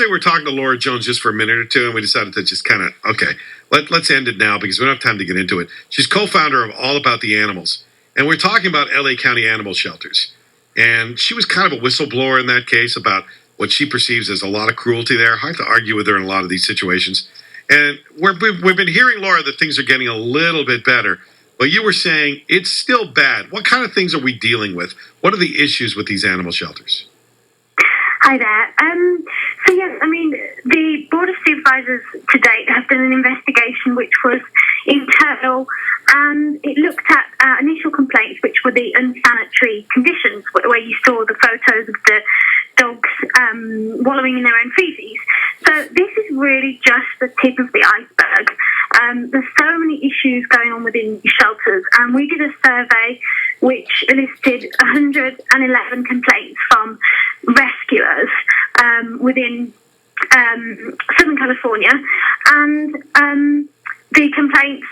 we were talking to Laura Jones just for a minute or two, and we decided to just kind of, okay, let's end it now because we don't have time to get into it. She's co-founder of All About the Animals, and we're talking about LA County animal shelters. And she was kind of a whistleblower in that case about what she perceives as a lot of cruelty there. Hard to argue with her in a lot of these situations. And we've been hearing, Laura, that things are getting a little bit better. But you were saying it's still bad. What kind of things are we dealing with? What are the issues with these animal shelters? Hi there. So yes, I mean, the Board of Supervisors to date have done an investigation which was internal, and it looked at initial complaints, which were the unsanitary conditions, where you saw the photos of the dogs wallowing in their own feces. So this is really just the tip of the iceberg. There's so many issues going on within shelters, and we did a survey which listed 111 complaints from rescuers within Southern California, and the complaints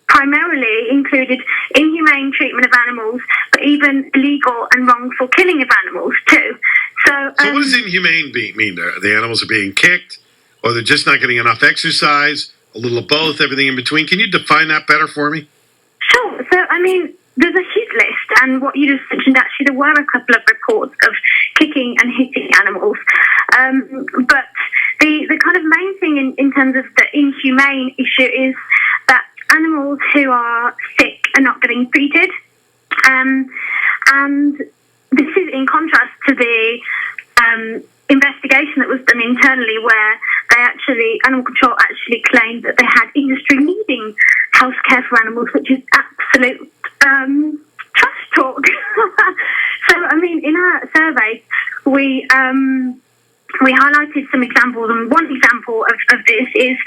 primarily included inhumane treatment of animals, but even illegal and wrongful killing of animals too. So what does inhumane mean? The animals are being kicked, or they're just not getting enough exercise, a little of both, everything in between? Can you define that better for me? Sure. So, I mean, there's a huge list, and what you just mentioned, actually, there were a couple of reports of kicking and hitting animals. But the kind of main thing in terms of the inhumane issue is that animals who are sick are not getting treated. And this is in contrast to the investigation that was done internally, where animal control actually claimed that they had industry-leading healthcare for animals, which is absolute trash talk. So, I mean, in our survey, we highlighted some examples, and one example of this is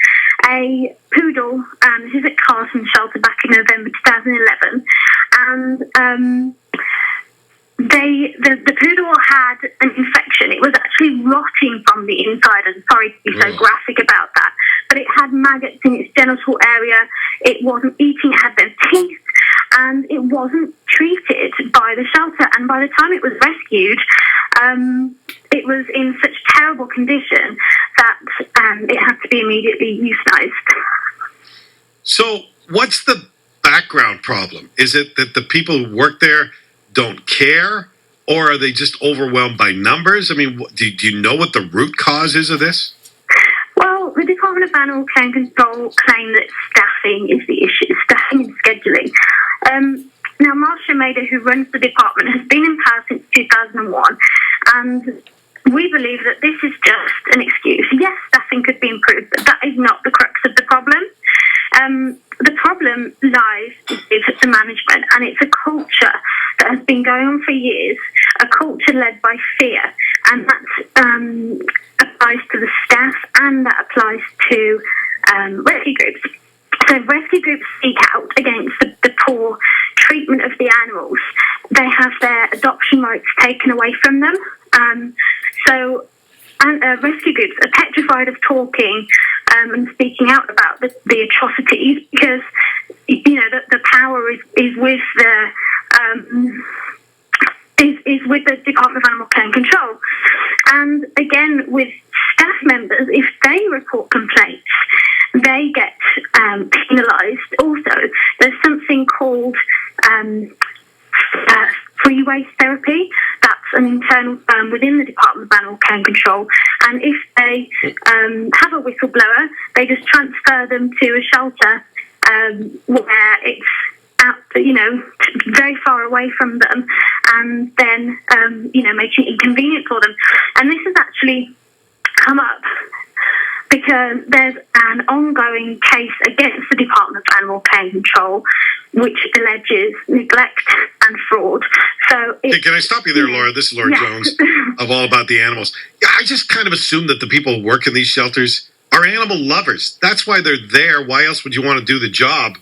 a poodle. This is at Carson Shelter back in November 2011, and the poodle had an infection. It was actually rotting from the inside. I'm sorry to be so graphic about that, but it had maggots in its genital area. It wasn't eating. It had no teeth, and it wasn't treated by the shelter. And by the time it was rescued, it was in such terrible condition that it had to be immediately euthanized. So what's the background problem? Is it that the people who work there don't care, or are they just overwhelmed by numbers? I mean, do you know what the root cause is of this? Well, the Department of Animal Care and Control claim that staffing is the issue, staffing and scheduling. Now, Marcia Mader, who runs the department, has been in power since 2001, and we believe that this is just an excuse. Yes, staffing could be improved, but that is not the crux of the problem. The problem lies with the management, and it's a culture that has been going on for years, a culture led by fear, and that applies to the staff, and that applies to rescue groups. So rescue groups speak out against the poor treatment of the animals. They have their adoption rights taken away from them. Rescue groups are petrified of talking and speaking out about the atrocities, because the power is with the Department of Animal Care and Control. And again, with staff members, if they report complaints, they get penalised. Also, there's something called free waste therapy. That's an internal firm within the Department of Animal Care and Control, and if they have a whistleblower, they just transfer them to a shelter where it's out, very far away from them, and then making it inconvenient for them. And this has actually come up because there's an ongoing case against the Department of Animal Care and Control which alleges neglect and fraud. So can I stop you there, Laura? This is Laura Jones of All About the Animals. Yeah, I just kind of assume that the people who work in these shelters are animal lovers. That's why they're there. Why else would you want to do the job?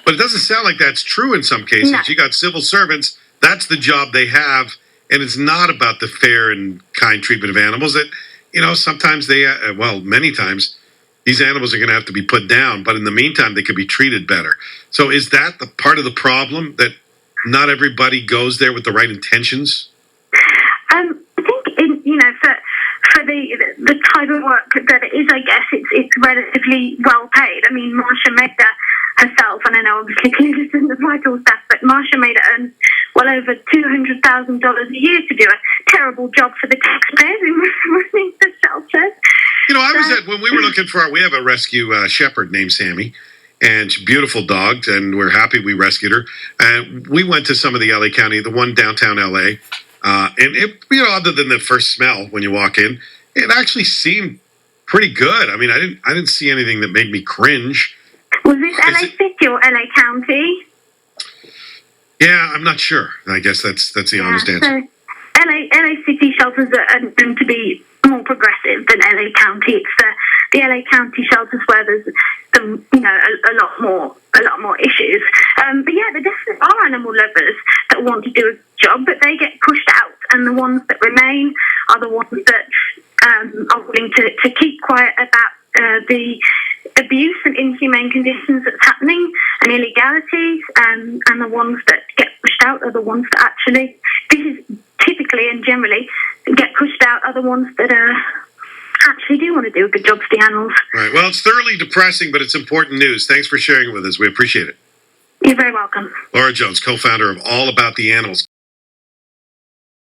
But it doesn't sound like that's true in some cases. No. You got civil servants. That's the job they have. And it's not about the fair and kind treatment of animals that, sometimes many times, these animals are going to have to be put down. But in the meantime, they could be treated better. So is that the part of the problem, that not everybody goes there with the right intentions? I think, for the that it is, I guess, it's relatively well paid. I mean, Marsha Maida herself, and I know obviously Cleveland isn't the vital staff, but Marsha Maida earns well over $200,000 a year to do a terrible job for the taxpayers in running the shelters. You know, I was at, when we were looking for we have a rescue shepherd named Sammy, and she's a beautiful dog, and we're happy we rescued her. And we went to some of the LA County, the one downtown LA, and it, you know, other than the first smell when you walk in, it actually seemed pretty good. I mean, I didn't see anything that made me cringe. Was this LA City or LA County? Yeah, I'm not sure. I guess that's the honest answer. So LA City shelters are known to be more progressive than LA County. It's the LA County shelters where there's a lot more issues. But yeah, there definitely are animal lovers that want to do a job, but they get pushed out, and the ones that remain are the ones that are willing to keep quiet about the abuse and inhumane conditions that's happening and illegalities, and the ones that get pushed out are the ones that actually, this is typically and generally, get pushed out are the ones that actually do want to do a good job for the animals. Right. Well, it's thoroughly depressing, but it's important news. Thanks for sharing it with us. We appreciate it. You're very welcome. Laura Jones, co-founder of All About the Animals.